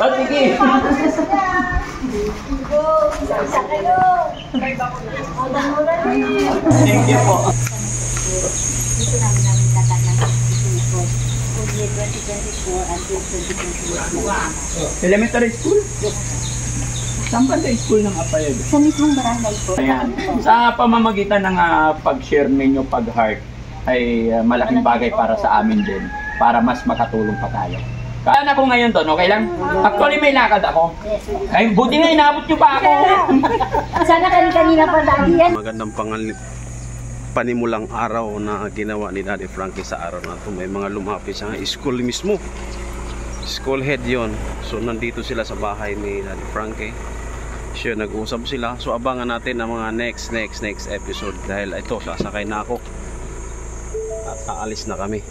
Oh, sige. Isa kayo. Thank you po. Dito namin tatanang for year 2024 until 2024. Elementary school? Saan ba yung school ng Apayag? Sa mismong barangay po. Ayan. Sa pamamagitan ng pag-share ninyo pag-heart ay malaking bagay para sa amin din. Para mas makatulong pa tayo. Kaya ako ngayon doon, okay lang? Actually may lakad ako. Ay, buti nga inabot nyo pa ako. Sana kanina pa dati yan. Magandang panimulang araw na ginawa ni Daddy Frankie sa araw na ito. May mga lumapit sa school mismo. School head yon. So nandito sila sa bahay ni Daddy Frankie. Sure, nag-uusap sila. So abangan natin ang mga next episode. Dahil ito, sasakay na ako. At aalis na kami.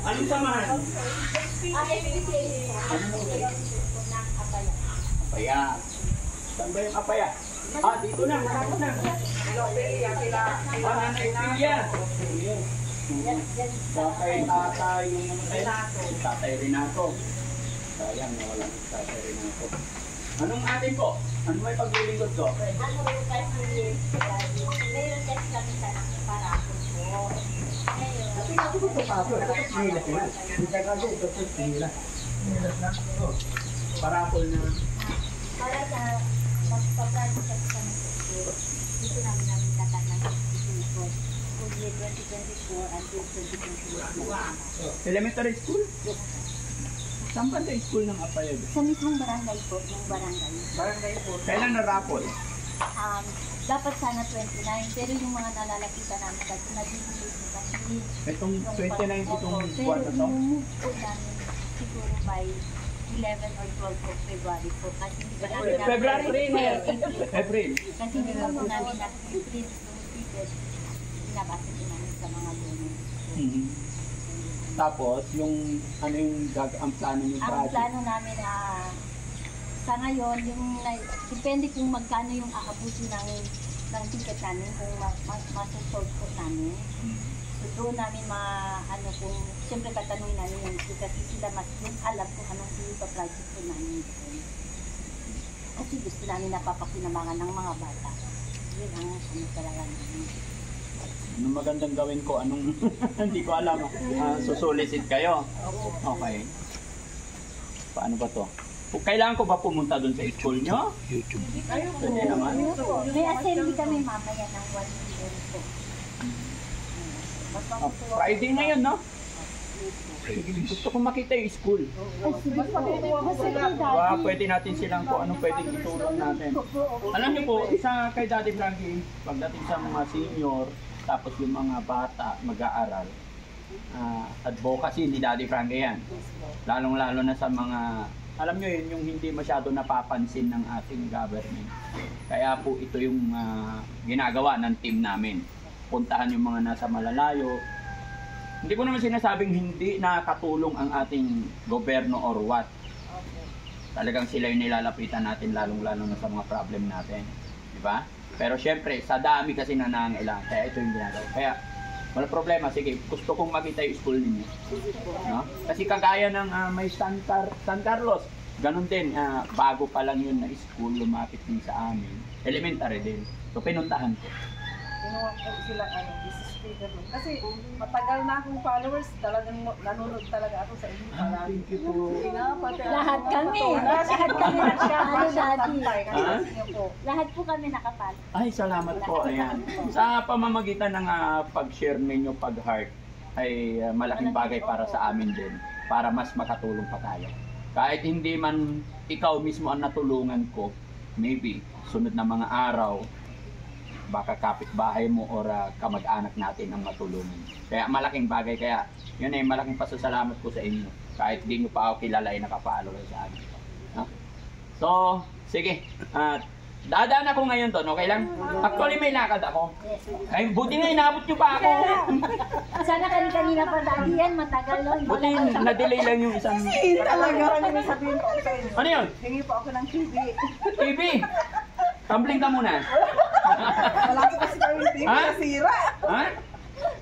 Anong samahan? Apaya. Saan ba yung apaya? Dito na, malapit na. Nanay Pia. Tatay yung Tatay Renato. Sayang, nawala si Tatay Renato. Anong atin po? Ano may paglilingkod ko? Mayroon test kami sa para po. Parapol na. Para sa magpa-project kami sa school, dito namin tatanang for year 2024 until 2024. Elementary school? Saan ba yung school ng Apayag? Sa mismong barangay po, yung barangay. Barangay po. Kailan na-rapol? Dapat sana 29, pero yung mga nalalapitan namin kasi nag-delay po kasi. Itong 29 itong buwan na to? Pero move po namin siguro by 11 or 12 of February po. Kasi hindi ba namin April. Kasi hindi ba po namin na-print yung ticket, binabasa po namin sa mga donors. Tapos, yung ano yung ang plano nyo Ang project? plano namin sa ngayon, yung depende kung magkano yung aabutin ng ticket namin, kung masusort po namin. So doon namin kung siyempre tatanungin namin yung kasi sila mas yung alam kung anong project po namin. Kasi gusto namin napapakinabangan ng mga bata. Yun ang talaga namin. Anong magandang gawin ko? Anong hindi ko alam. Susulisit kayo? Okay. Paano ba to? Kailangan ko ba pumunta doon sa school nyo? YouTube. Pwede naman. May assembly kami mamaya ng 1 million po. Friday na yun, no? Gusto ko makita yung school. Pwede natin silang kung anong pwedeng itulong natin. Alam niyo po, isa kay Daddy Frankie, pagdating sa mga senior, tapos yung mga bata mag-aaral, advocacy ni Daddy Frankie yan. Lalong-lalo na sa mga, alam nyo yun, yung hindi masyado napapansin ng ating government. Kaya po ito yung ginagawa ng team namin. Puntahan yung mga nasa malalayo. Hindi ko naman sinasabing hindi nakatulong ang ating gobyerno or what. Talagang sila yung nilalapitan natin lalong-lalo na sa mga problem natin. Diba? Pero syempre, sa dami kasi na nangailangan. Kaya ito yung ginagawa. Kaya, wala problema. Sige, gusto kong makita yung school ninyo. No? Kasi kagaya ng may San Carlos, ganun din. Bago pa lang yun na school, lumapit din sa amin. Elementary din. So, pinuntahan ko. Kinuha ko sila business speaker nun. Kasi matagal na akong followers, talagang nanonood talaga ako sa inyo. Thank you po. Lahat kami nakapalo dati. Lahat po kami nakapalo. Ay, salamat po. Ayan. Sa pamamagitan ng pag-share ninyo pag-heart ay malaking bagay para sa amin din. Para mas makatulong pa tayo. Kahit hindi man ikaw mismo ang natulungan ko, maybe sunod na mga araw, baka kapitbahay mo or kamag-anak natin ang matulungan. Kaya malaking bagay. Kaya yun ay malaking pasasalamat ko sa inyo. Kahit di nyo pa ako kilala ay nakapalo sa amin. No? So, sige. Dadaan ako ngayon doon, okay lang? Actually may lakad ako. Ay, buti nga inabot nyo pa ako. Sana kanina pa dati yan, matagal nun. Buti na-delay lang yung isang... Hindi talaga. Sabihin ko sa inyo. Ano yun? Hingi pa ako ng TV. TV! Tumbling ka muna. Wala ko kasi kami TV Ha? nasira. Ha?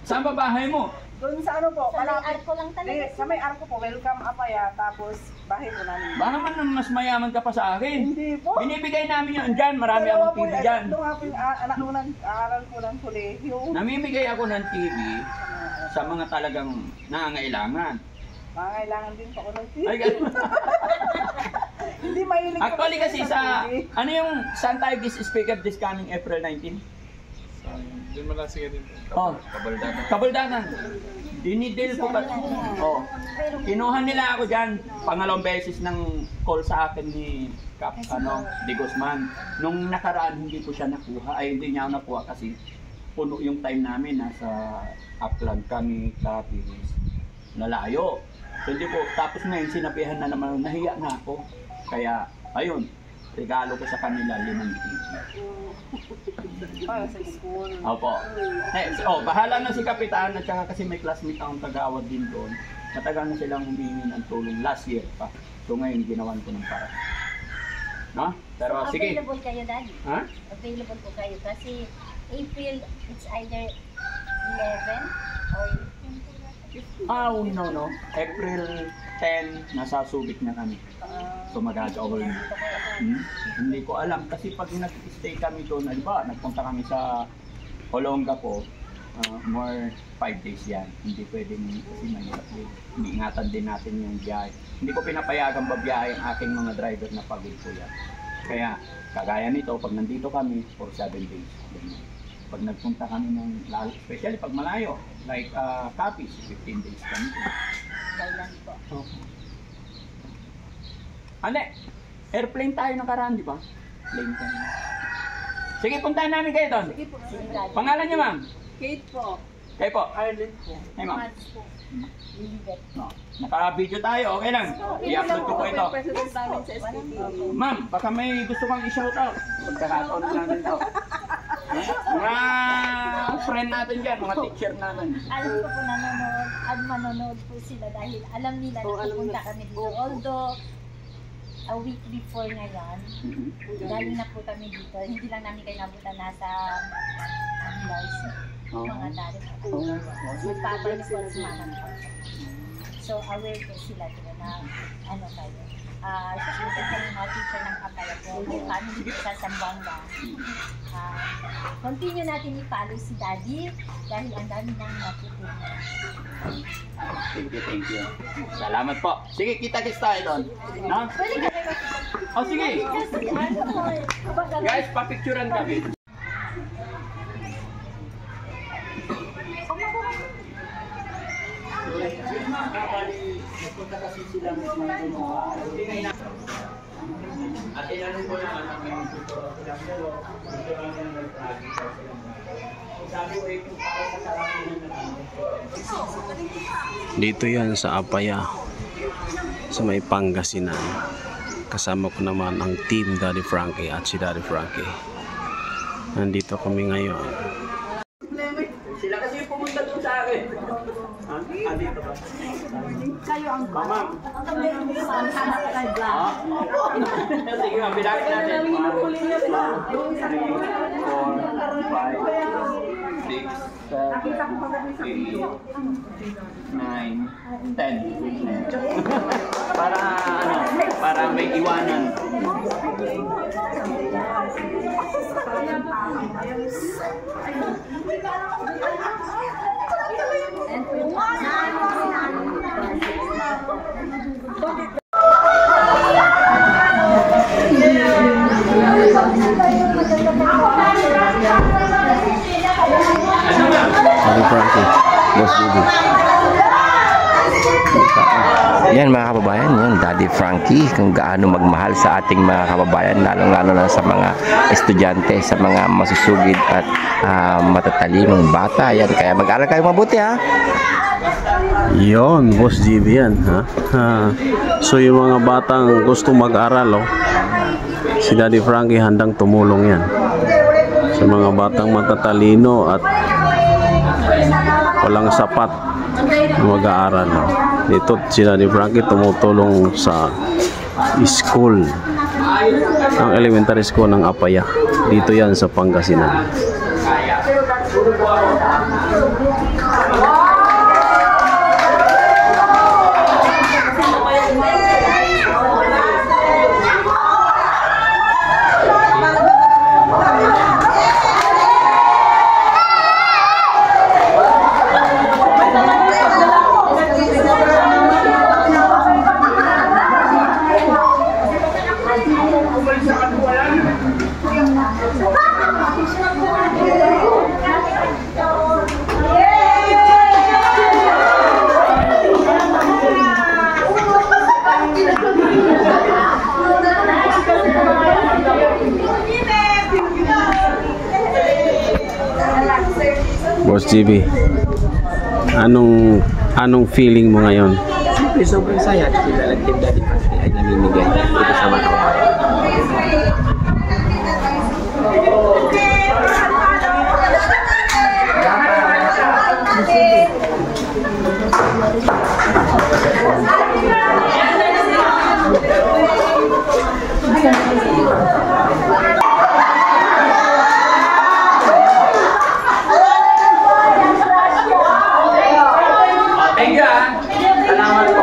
Saan ba bahay mo? Doon sa ano po, Sa may malapit. arko lang talaga. Sa may arko po, welcome Apaya, tapos bahay po namin. Baka naman mas mayaman ka pa sa akin. Hindi po. Binibigay namin yun dyan. Marami Dalawa akong po TV yung- dyan. Doon nga po yung anak ko nag-aaral po ng kolehiyo. Namimigay ako ng TV sa mga talagang nangangailangan. Kailangan din po ako ng TV. Ay, ganun. Hindi mahilig po Actually kasi sa, TV. ano yung Saan tayo speaker this coming April 19? Doon malasiga din po. Oh, Kabaldatan. Dinidil ko ba? Oh. Kinuha nila ako dyan. Pangalawang beses ng call sa akin ni Cap, Di Guzman. Nung nakaraan hindi ko siya nakuha. Ay, hindi niya ako nakuha kasi puno yung time namin. Nasa Upland kami, Capiz, nalayo. So hindi po. Tapos ngayon sinabihan na naman, nahiya na ako. Kaya, ayun, regalo ko sa kanila 5 TV. Para sa school. Opo. Bahala na si Kapitan at saka kasi may classmate akong kagawad din doon. Matagal na silang humingi ng tulong last year pa. So ngayon ginawan ko ng para. No? Pero So, sige. available kayo, Daddy. Ha? Available po kayo kasi April, it's either 11 or No. April 10, nasa Subic na kami. So mag-a-double na. Hindi ko alam kasi pag nag-stay kami doon, nagpunta kami sa Olonga po, more 5 days yan. Hindi pwedeng kasi mahirap din. Iniingatan din natin yung biyahe. Hindi ko pinapayagan babiyahe ang aking mga driver na pagod po yan. Kaya kagaya nito, pag nandito kami for 7 days. Pag nagpunta kami ng, especially pag malayo, like Capiz, 15 days kami. Thailand po. Ande, airplane tayo nakaraan, di ba? Plane tayo. Sige, puntahan namin kayo doon. Sige po. Sige, Daddy. Pangalan niyo, ma'am? Kate po. Kayo po. Arlen po. Hey, ma'am. Months po. Lilibet. Naka-video tayo, okay lang. I-upload ko po ito. President namin sa SPP. Ma'am, baka may gusto kang i-shoutout. Pagkakataon lang nito. Mga friend natin dyan, mga teacher natin. Alam ko po nanonood at manonood po sila dahil alam nila na pupunta kami dito. Although, a week before ngayon, galing na po kami dito. Hindi lang namin kayo nabutan nasa Bilars. Mga dali po. Magpapalik po sa mga po. So, aware po sila dito na ano kayo. Siyempre kami mga teacher ng Apaya po. Yung family dito sa Zamboanga. Continue natin i-follow si Daddy dahil ang dami nang natutunan. Thank you. Salamat po. Sige, kita-kits tayo doon. No? Pwede ka kayo Oh, sige. kasi ano po eh. Guys, papicturean kami. Nagpunta kasi sila at inanong ko naman ang mga tutor silang dalo, gusto lang nang nag-pragi sa silang sabi ko ito para sa karamihan na Dito yan sa Apaya, sa may Pangasinan. Kasama ko naman ang team Daddy Frankie at si Daddy Frankie. Nandito kami ngayon. sila kasi yung pumunta doon sa akin. Dito ba? Kayo ang Mama. Sige, mabilangin natin. 1, 2, 3, 4, 5, 6, 7, 8, 9, 10. Para may iwanan. Daddy Frankie, Boss Didi. Yan mga kababayan, yan Daddy Frankie, kung gaano magmahal sa ating mga kababayan, lalong-lalo na sa mga estudyante, sa mga masusugid at matatalimong bata. Yan, kaya mag-aral kayo mabuti ha. Yon, Boss GB yan, ha? So yung mga batang gusto mag-aral, si Daddy Frankie handang tumulong yan. Sa mga batang matatalino at walang sapat na mag-aaral. Dito si Daddy Frankie tumutulong sa school, ang elementary school ng Apaya. Dito yan sa Pangasinan. JB, anong feeling mo ngayon? Siyempre, sobrang saya. Sila ang Team Daddy Frankie ay namimigay dito sa mga kababayan. Thank you, ah. Salamat po.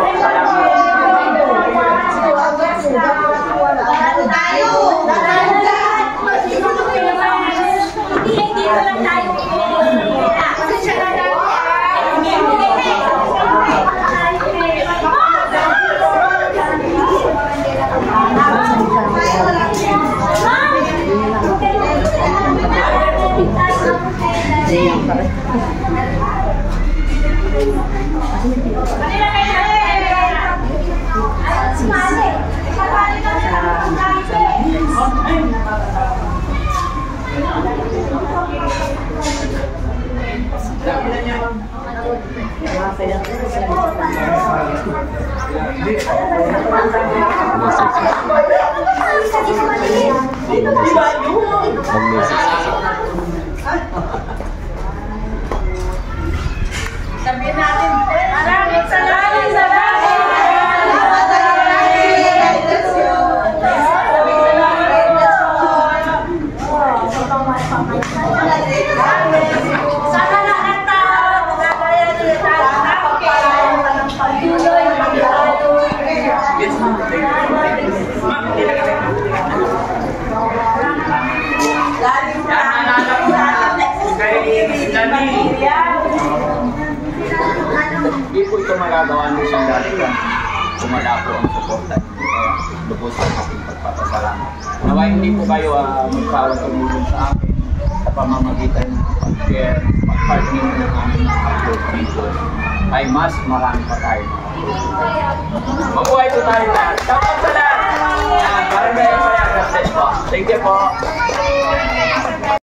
Sabihin natin, maraming salamat. Sana lahat na magagaya nila. Pagtuloy, magdalo. Yes, ma'am. Hindi po ito magagawa ng isang dati lang. Kumala po ang suporta. Kaya lubos ang aking pagpapasalamat. Nawa hindi po kayo magsawa tumulong sa akin sa pamamagitan ng pag-share, pag-partner ng aming upload videos. Ay mas marami pa tayo. Mabuhay po tayo lahat. Tapos sa lahat. Parang gaya po yan. Thank you po.